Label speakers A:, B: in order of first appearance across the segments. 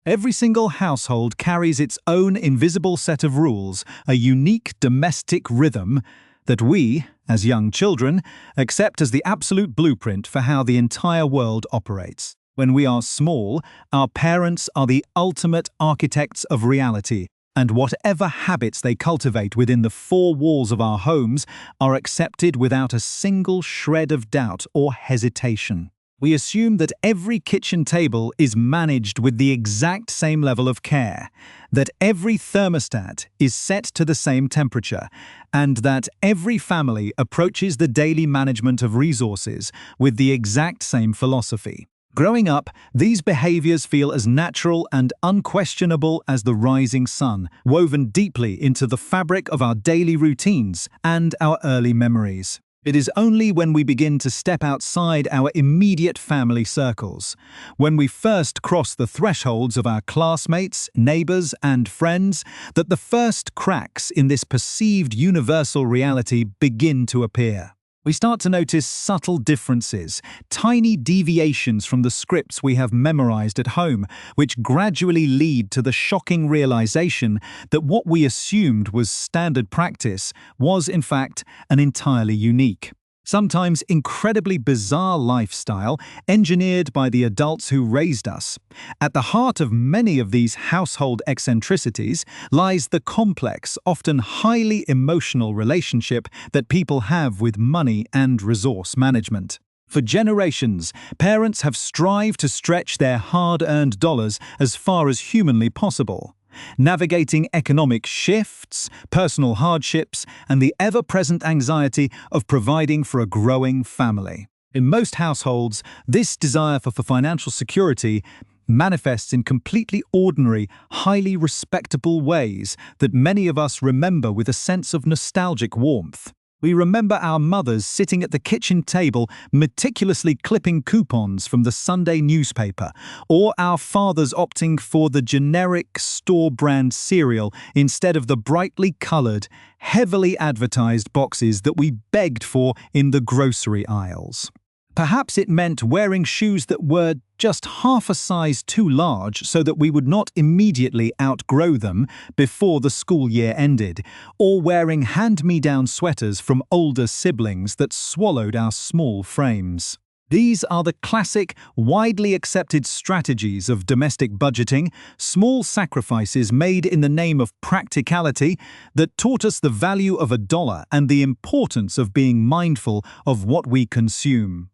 A: Every single household carries its own invisible set of rules, a unique domestic rhythm that we, as young children, accept as the absolute blueprint for how the entire world operates. When we are small, our parents are the ultimate architects of reality, and whatever habits they cultivate within the four walls of our homes are accepted without a single shred of doubt or hesitation. We assume that every kitchen table is managed with the exact same level of care, that every thermostat is set to the same temperature, and that every family approaches the daily management of resources with the exact same philosophy. Growing up, these behaviors feel as natural and unquestionable as the rising sun, woven deeply into the fabric of our daily routines and our early memories. It is only when we begin to step outside our immediate family circles, when we first cross the thresholds of our classmates, neighbors, and friends, that the first cracks in this perceived universal reality begin to appear. We start to notice subtle differences, tiny deviations from the scripts we have memorized at home, which gradually lead to the shocking realization that what we assumed was standard practice was, in fact, an entirely unique, sometimes incredibly bizarre lifestyle engineered by the adults who raised us. At the heart of many of these household eccentricities lies the complex, often highly emotional relationship that people have with money and resource management. For generations, parents have strived to stretch their hard-earned dollars as far as humanly possible, navigating economic shifts, personal hardships, and the ever-present anxiety of providing for a growing family. In most households, this desire for financial security manifests in completely ordinary, highly respectable ways that many of us remember with a sense of nostalgic warmth. We remember our mothers sitting at the kitchen table meticulously clipping coupons from the Sunday newspaper, or our fathers opting for the generic store-brand cereal instead of the brightly colored, heavily advertised boxes that we begged for in the grocery aisles. Perhaps it meant wearing shoes that were just half a size too large so that we would not immediately outgrow them before the school year ended, or wearing hand-me-down sweaters from older siblings that swallowed our small frames. These are the classic, widely accepted strategies of domestic budgeting, small sacrifices made in the name of practicality that taught us the value of a dollar and the importance of being mindful of what we consume.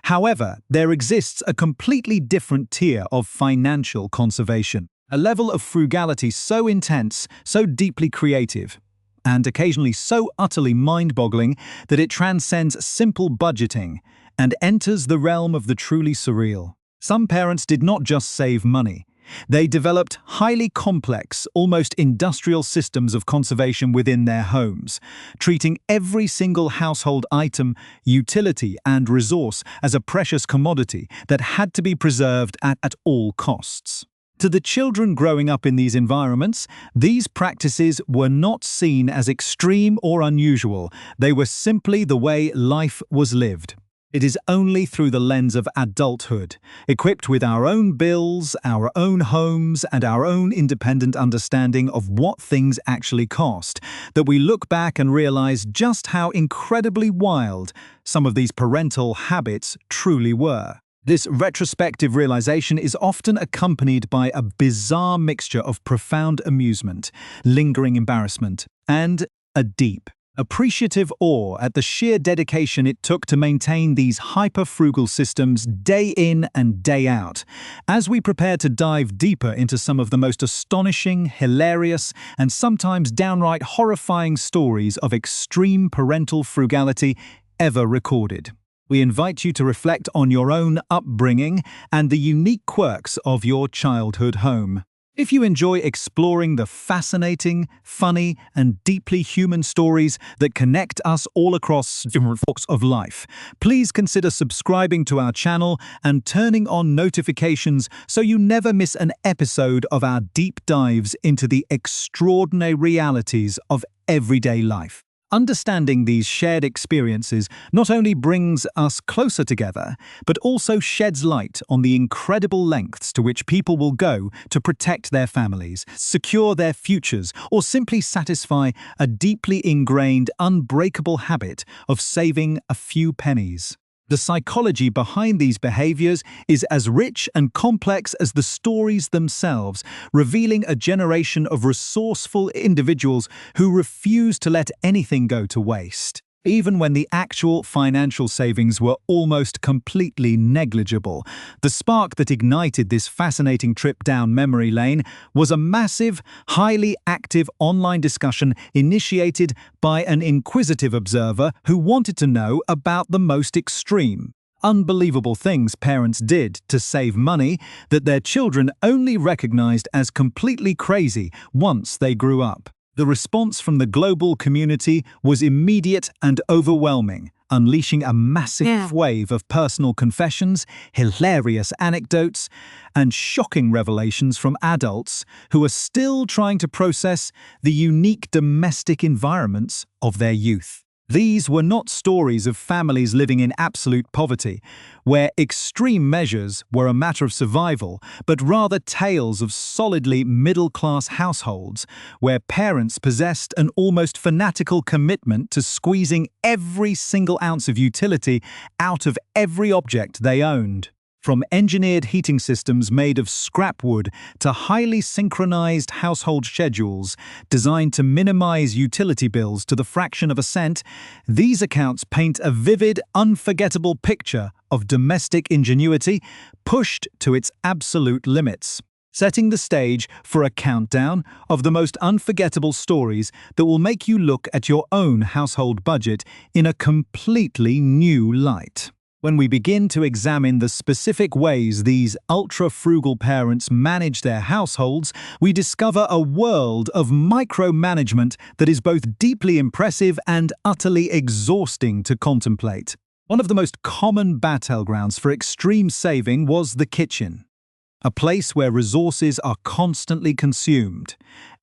A: However, there exists a completely different tier of financial conservation, a level of frugality so intense, so deeply creative, and occasionally so utterly mind-boggling that it transcends simple budgeting and enters the realm of the truly surreal. Some parents did not just save money. They developed highly complex, almost industrial systems of conservation within their homes, treating every single household item, utility, and resource as a precious commodity that had to be preserved at all costs. To the children growing up in these environments, these practices were not seen as extreme or unusual. They were simply the way life was lived. It is only through the lens of adulthood, equipped with our own bills, our own homes, and our own independent understanding of what things actually cost, that we look back and realize just how incredibly wild some of these parental habits truly were. This retrospective realization is often accompanied by a bizarre mixture of profound amusement, lingering embarrassment, and a deep, appreciative awe at the sheer dedication it took to maintain these hyper-frugal systems day in and day out. As we prepare to dive deeper into some of the most astonishing, hilarious, and sometimes downright horrifying stories of extreme parental frugality ever recorded, we invite you to reflect on your own upbringing and the unique quirks of your childhood home. If you enjoy exploring the fascinating, funny, and deeply human stories that connect us all across different walks of life, please consider subscribing to our channel and turning on notifications so you never miss an episode of our deep dives into the extraordinary realities of everyday life. Understanding these shared experiences not only brings us closer together, but also sheds light on the incredible lengths to which people will go to protect their families, secure their futures, or simply satisfy a deeply ingrained, unbreakable habit of saving a few pennies. The psychology behind these behaviors is as rich and complex as the stories themselves, revealing a generation of resourceful individuals who refuse to let anything go to waste, even when the actual financial savings were almost completely negligible. The spark that ignited this fascinating trip down memory lane was a massive, highly active online discussion initiated by an inquisitive observer who wanted to know about the most extreme, unbelievable things parents did to save money that their children only recognized as completely crazy once they grew up. The response from the global community was immediate and overwhelming, unleashing a massive wave of personal confessions, hilarious anecdotes, and shocking revelations from adults who are still trying to process the unique domestic environments of their youth. These were not stories of families living in absolute poverty, where extreme measures were a matter of survival, but rather tales of solidly middle-class households, where parents possessed an almost fanatical commitment to squeezing every single ounce of utility out of every object they owned. From engineered heating systems made of scrap wood to highly synchronized household schedules designed to minimize utility bills to the fraction of a cent, these accounts paint a vivid, unforgettable picture of domestic ingenuity pushed to its absolute limits, setting the stage for a countdown of the most unforgettable stories that will make you look at your own household budget in a completely new light. When we begin to examine the specific ways these ultra-frugal parents manage their households, we discover a world of micromanagement that is both deeply impressive and utterly exhausting to contemplate. One of the most common battlegrounds for extreme saving was the kitchen, a place where resources are constantly consumed,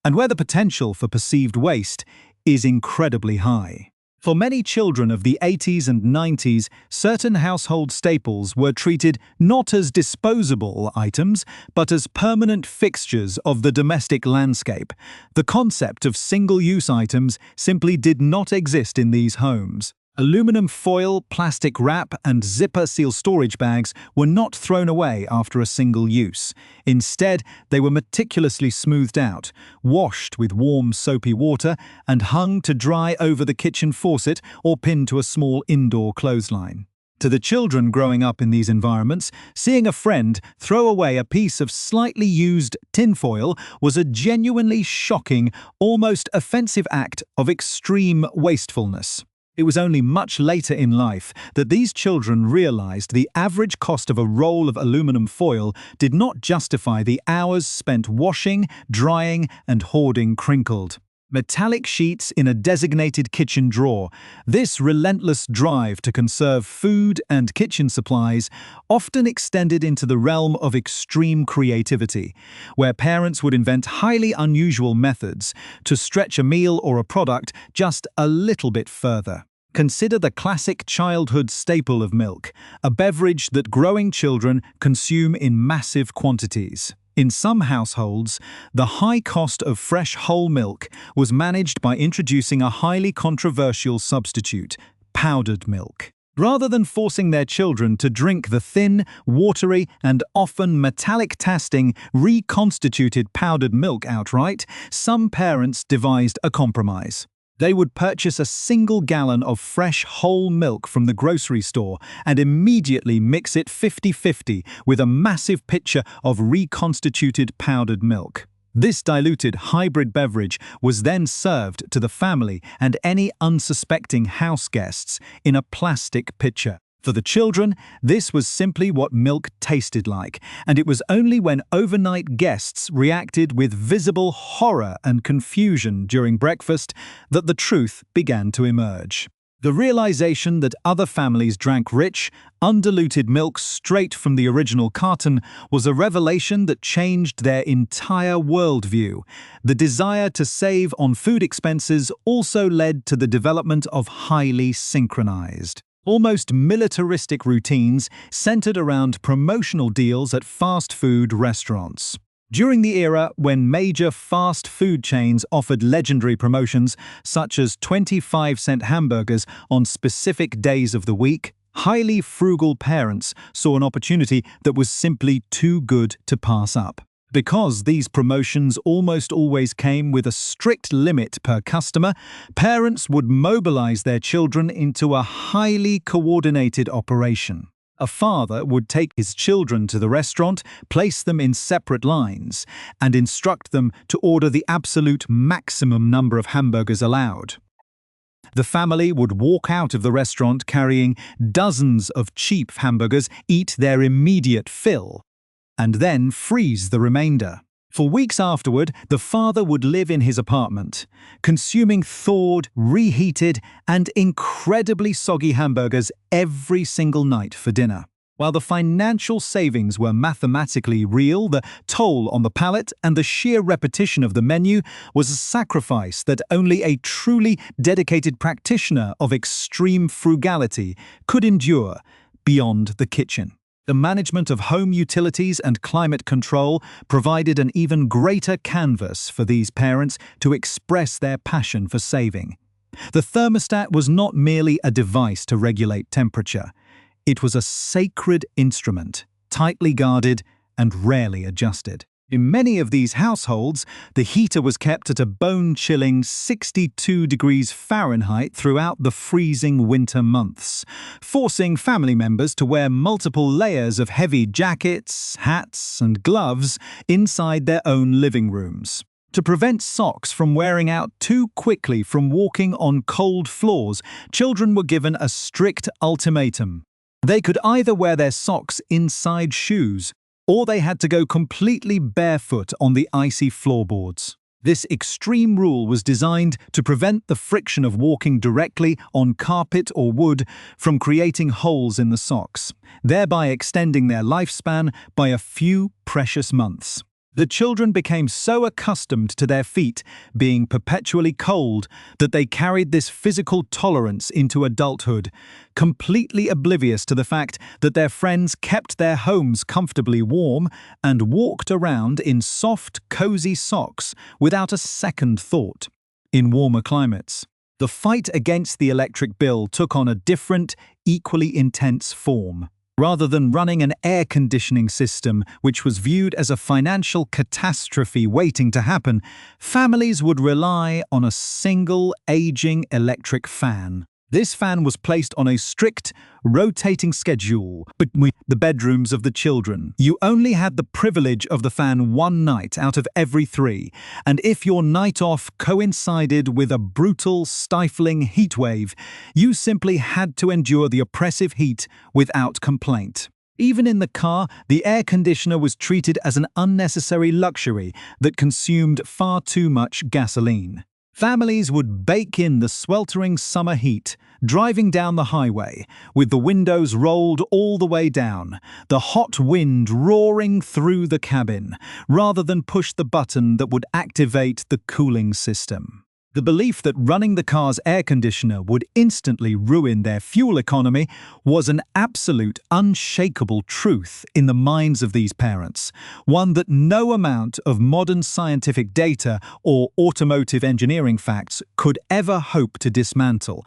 A: and where the potential for perceived waste is incredibly high. For many children of the 80s and 90s, certain household staples were treated not as disposable items, but as permanent fixtures of the domestic landscape. The concept of single-use items simply did not exist in these homes. Aluminum foil, plastic wrap, and zipper seal storage bags were not thrown away after a single use. Instead, they were meticulously smoothed out, washed with warm soapy water, and hung to dry over the kitchen faucet or pinned to a small indoor clothesline. To the children growing up in these environments, seeing a friend throw away a piece of slightly used tinfoil was a genuinely shocking, almost offensive act of extreme wastefulness. It was only much later in life that these children realized the average cost of a roll of aluminum foil did not justify the hours spent washing, drying, and hoarding crinkled metallic sheets in a designated kitchen drawer. This relentless drive to conserve food and kitchen supplies often extended into the realm of extreme creativity, where parents would invent highly unusual methods to stretch a meal or a product just a little bit further. Consider the classic childhood staple of milk, a beverage that growing children consume in massive quantities. In some households, the high cost of fresh whole milk was managed by introducing a highly controversial substitute, powdered milk. Rather than forcing their children to drink the thin, watery, and often metallic-tasting, reconstituted powdered milk outright, some parents devised a compromise. They would purchase a single gallon of fresh whole milk from the grocery store and immediately mix it 50-50 with a massive pitcher of reconstituted powdered milk. This diluted hybrid beverage was then served to the family and any unsuspecting house guests in a plastic pitcher. For the children, this was simply what milk tasted like, and it was only when overnight guests reacted with visible horror and confusion during breakfast that the truth began to emerge. The realization that other families drank rich, undiluted milk straight from the original carton was a revelation that changed their entire worldview. The desire to save on food expenses also led to the development of highly synchronized, almost militaristic routines centered around promotional deals at fast food restaurants. During the era when major fast food chains offered legendary promotions such as 25-cent hamburgers on specific days of the week, highly frugal parents saw an opportunity that was simply too good to pass up. Because these promotions almost always came with a strict limit per customer, parents would mobilize their children into a highly coordinated operation. A father would take his children to the restaurant, place them in separate lines, and instruct them to order the absolute maximum number of hamburgers allowed. The family would walk out of the restaurant carrying dozens of cheap hamburgers, eat their immediate fill, and then freeze the remainder. For weeks afterward, the father would live in his apartment, consuming thawed, reheated, and incredibly soggy hamburgers every single night for dinner. While the financial savings were mathematically real, the toll on the palate and the sheer repetition of the menu was a sacrifice that only a truly dedicated practitioner of extreme frugality could endure beyond the kitchen. The management of home utilities and climate control provided an even greater canvas for these parents to express their passion for saving. The thermostat was not merely a device to regulate temperature. It was a sacred instrument, tightly guarded and rarely adjusted. In many of these households, the heater was kept at a bone-chilling 62 degrees Fahrenheit throughout the freezing winter months, forcing family members to wear multiple layers of heavy jackets, hats, and gloves inside their own living rooms. To prevent socks from wearing out too quickly from walking on cold floors, children were given a strict ultimatum. They could either wear their socks inside shoes, or they had to go completely barefoot on the icy floorboards. This extreme rule was designed to prevent the friction of walking directly on carpet or wood from creating holes in the socks, thereby extending their lifespan by a few precious months. The children became so accustomed to their feet being perpetually cold that they carried this physical tolerance into adulthood, completely oblivious to the fact that their friends kept their homes comfortably warm and walked around in soft, cozy socks without a second thought. In warmer climates, the fight against the electric bill took on a different, equally intense form. Rather than running an air conditioning system, which was viewed as a financial catastrophe waiting to happen, families would rely on a single aging electric fan. This fan was placed on a strict, rotating schedule between the bedrooms of the children. You only had the privilege of the fan one night out of every 3, and if your night off coincided with a brutal, stifling heatwave, you simply had to endure the oppressive heat without complaint. Even in the car, the air conditioner was treated as an unnecessary luxury that consumed far too much gasoline. Families would bake in the sweltering summer heat, driving down the highway, with the windows rolled all the way down, the hot wind roaring through the cabin, rather than push the button that would activate the cooling system. The belief that running the car's air conditioner would instantly ruin their fuel economy was an absolute, unshakable truth in the minds of these parents, one that no amount of modern scientific data or automotive engineering facts could ever hope to dismantle,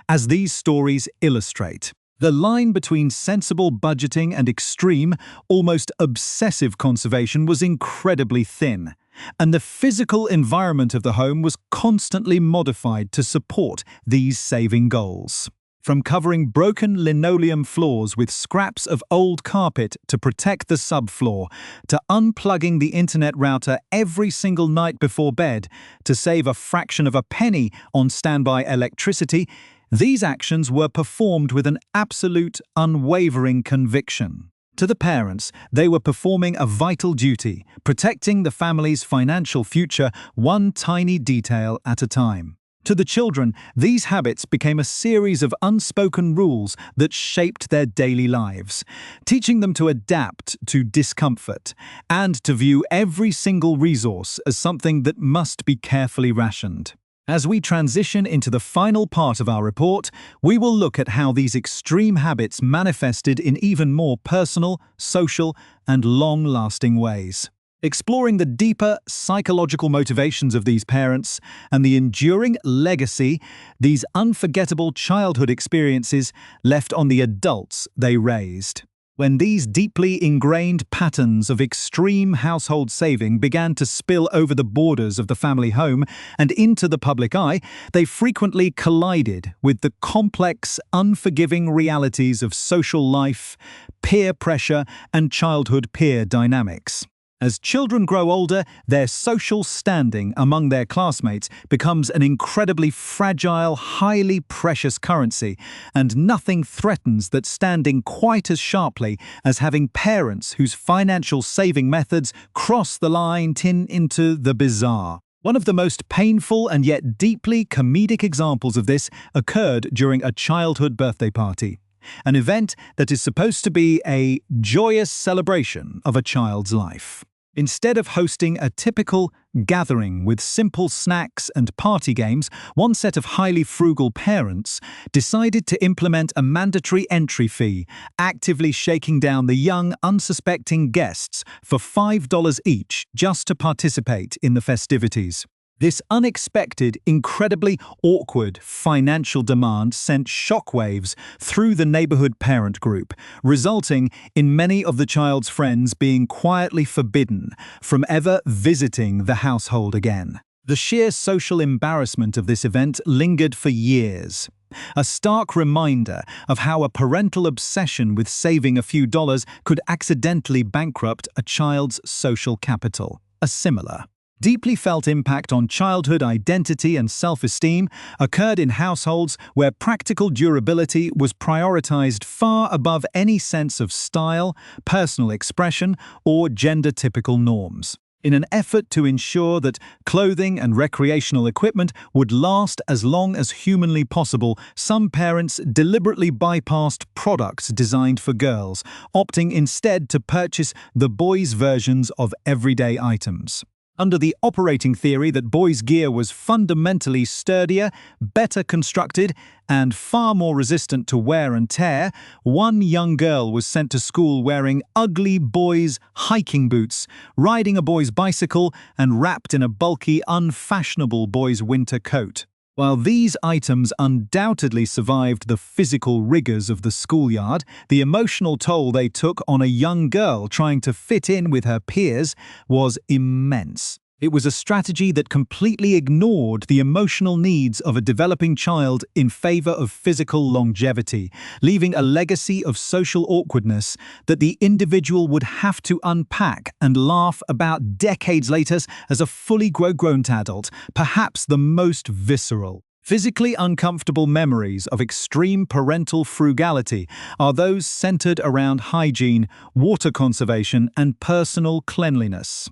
A: as these stories illustrate. The line between sensible budgeting and extreme, almost obsessive conservation was incredibly thin, and the physical environment of the home was constantly modified to support these saving goals. From covering broken linoleum floors with scraps of old carpet to protect the subfloor, to unplugging the internet router every single night before bed to save a fraction of a penny on standby electricity, these actions were performed with an absolute, unwavering conviction. To the parents, they were performing a vital duty, protecting the family's financial future one tiny detail at a time. To the children, these habits became a series of unspoken rules that shaped their daily lives, teaching them to adapt to discomfort and to view every single resource as something that must be carefully rationed. As we transition into the final part of our report, we will look at how these extreme habits manifested in even more personal, social, and long-lasting ways. Exploring the deeper psychological motivations of these parents and the enduring legacy these unforgettable childhood experiences left on the adults they raised. When these deeply ingrained patterns of extreme household saving began to spill over the borders of the family home and into the public eye, they frequently collided with the complex, unforgiving realities of social life, peer pressure, and childhood peer dynamics. As children grow older, their social standing among their classmates becomes an incredibly fragile, highly precious currency, and nothing threatens that standing quite as sharply as having parents whose financial saving methods cross the line into the bizarre. One of the most painful and yet deeply comedic examples of this occurred during a childhood birthday party, an event that is supposed to be a joyous celebration of a child's life. Instead of hosting a typical gathering with simple snacks and party games, one set of highly frugal parents decided to implement a mandatory entry fee, actively shaking down the young, unsuspecting guests for $5 each just to participate in the festivities. This unexpected, incredibly awkward financial demand sent shockwaves through the neighborhood parent group, resulting in many of the child's friends being quietly forbidden from ever visiting the household again. The sheer social embarrassment of this event lingered for years, a stark reminder of how a parental obsession with saving a few dollars could accidentally bankrupt a child's social capital. A similar, deeply felt impact on childhood identity and self-esteem occurred in households where practical durability was prioritized far above any sense of style, personal expression, or gender-typical norms. In an effort to ensure that clothing and recreational equipment would last as long as humanly possible, some parents deliberately bypassed products designed for girls, opting instead to purchase the boys' versions of everyday items. Under the operating theory that boys' gear was fundamentally sturdier, better constructed, and far more resistant to wear and tear, one young girl was sent to school wearing ugly boys' hiking boots, riding a boy's bicycle, and wrapped in a bulky, unfashionable boy's winter coat. While these items undoubtedly survived the physical rigors of the schoolyard, the emotional toll they took on a young girl trying to fit in with her peers was immense. It was a strategy that completely ignored the emotional needs of a developing child in favor of physical longevity, leaving a legacy of social awkwardness that the individual would have to unpack and laugh about decades later as a fully grown adult, perhaps the most visceral. Physically uncomfortable memories of extreme parental frugality are those centered around hygiene, water conservation, and personal cleanliness.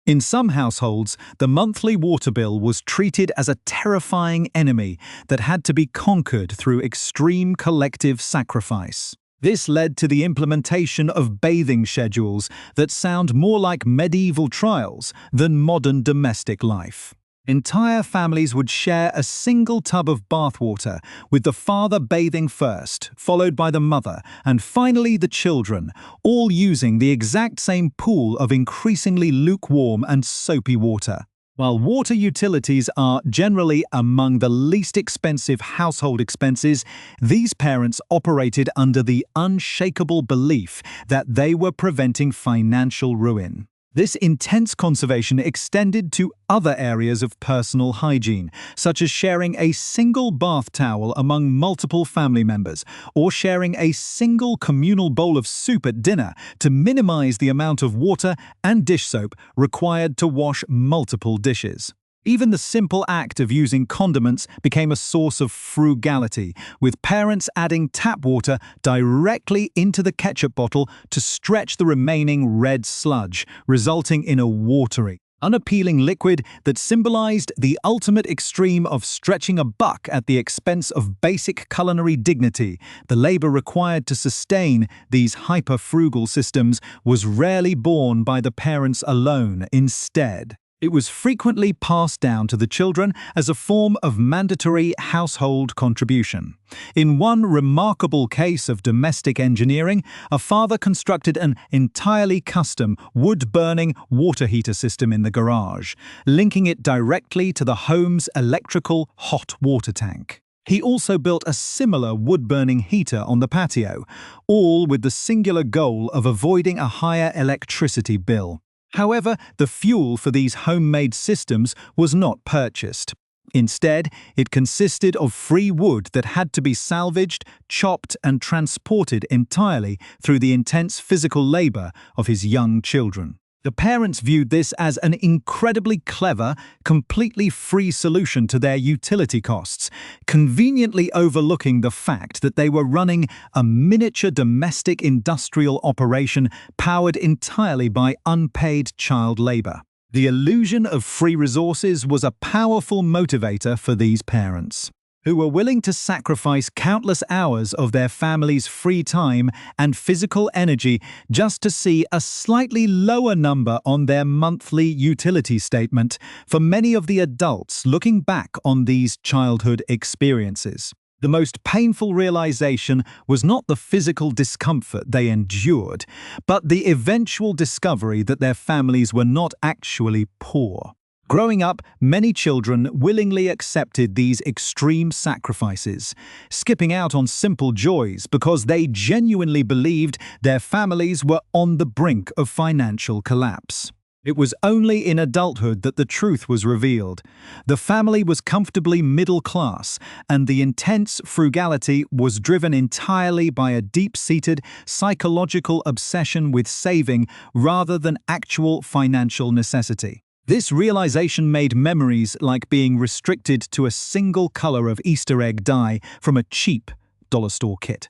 A: In some households, the monthly water bill was treated as a terrifying enemy that had to be conquered through extreme collective sacrifice. This led to the implementation of bathing schedules that sound more like medieval trials than modern domestic life. Entire families would share a single tub of bathwater, with the father bathing first, followed by the mother, and finally the children, all using the exact same pool of increasingly lukewarm and soapy water. While water utilities are generally among the least expensive household expenses, these parents operated under the unshakable belief that they were preventing financial ruin. This intense conservation extended to other areas of personal hygiene, such as sharing a single bath towel among multiple family members, or sharing a single communal bowl of soup at dinner to minimize the amount of water and dish soap required to wash multiple dishes. Even the simple act of using condiments became a source of frugality, with parents adding tap water directly into the ketchup bottle to stretch the remaining red sludge, resulting in a watery, unappealing liquid that symbolized the ultimate extreme of stretching a buck at the expense of basic culinary dignity. The labor required to sustain these hyper-frugal systems was rarely borne by the parents alone. Instead, it was frequently passed down to the children as a form of mandatory household contribution. In one remarkable case of domestic engineering, a father constructed an entirely custom wood-burning water heater system in the garage, linking it directly to the home's electrical hot water tank. He also built a similar wood-burning heater on the patio, all with the singular goal of avoiding a higher electricity bill. However, the fuel for these homemade systems was not purchased. Instead, it consisted of free wood that had to be salvaged, chopped, and transported entirely through the intense physical labor of his young children. The parents viewed this as an incredibly clever, completely free solution to their utility costs, conveniently overlooking the fact that they were running a miniature domestic industrial operation powered entirely by unpaid child labor. The illusion of free resources was a powerful motivator for these parents, who were willing to sacrifice countless hours of their family's free time and physical energy just to see a slightly lower number on their monthly utility statement. For many of the adults looking back on these childhood experiences, the most painful realization was not the physical discomfort they endured, but the eventual discovery that their families were not actually poor. Growing up, many children willingly accepted these extreme sacrifices, skipping out on simple joys because they genuinely believed their families were on the brink of financial collapse. It was only in adulthood that the truth was revealed. The family was comfortably middle class, and the intense frugality was driven entirely by a deep-seated psychological obsession with saving rather than actual financial necessity. This realization made memories like being restricted to a single color of Easter egg dye from a cheap dollar store kit,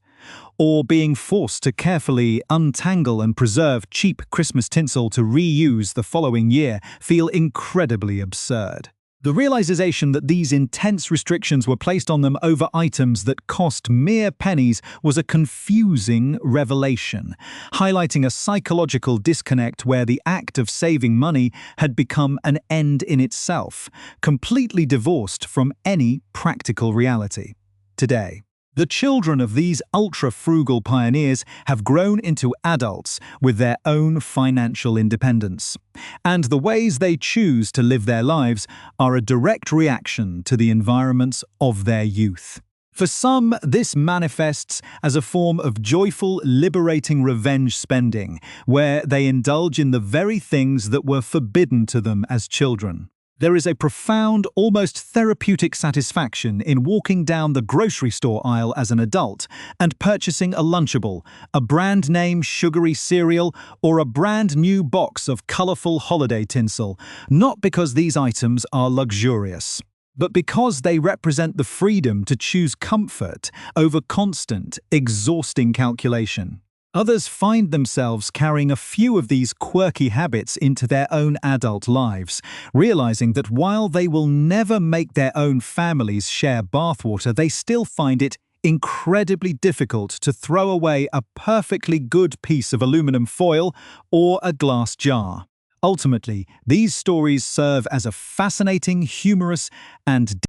A: or being forced to carefully untangle and preserve cheap Christmas tinsel to reuse the following year feel incredibly absurd. The realization that these intense restrictions were placed on them over items that cost mere pennies was a confusing revelation, highlighting a psychological disconnect where the act of saving money had become an end in itself, completely divorced from any practical reality. Today, the children of these ultra-frugal pioneers have grown into adults with their own financial independence, and the ways they choose to live their lives are a direct reaction to the environments of their youth. For some, this manifests as a form of joyful, liberating revenge spending, where they indulge in the very things that were forbidden to them as children. There is a profound, almost therapeutic satisfaction in walking down the grocery store aisle as an adult and purchasing a Lunchable, a brand-name sugary cereal, or a brand-new box of colorful holiday tinsel, not because these items are luxurious, but because they represent the freedom to choose comfort over constant, exhausting calculation. Others find themselves carrying a few of these quirky habits into their own adult lives, realizing that while they will never make their own families share bathwater, they still find it incredibly difficult to throw away a perfectly good piece of aluminum foil or a glass jar. Ultimately, these stories serve as a fascinating, humorous, and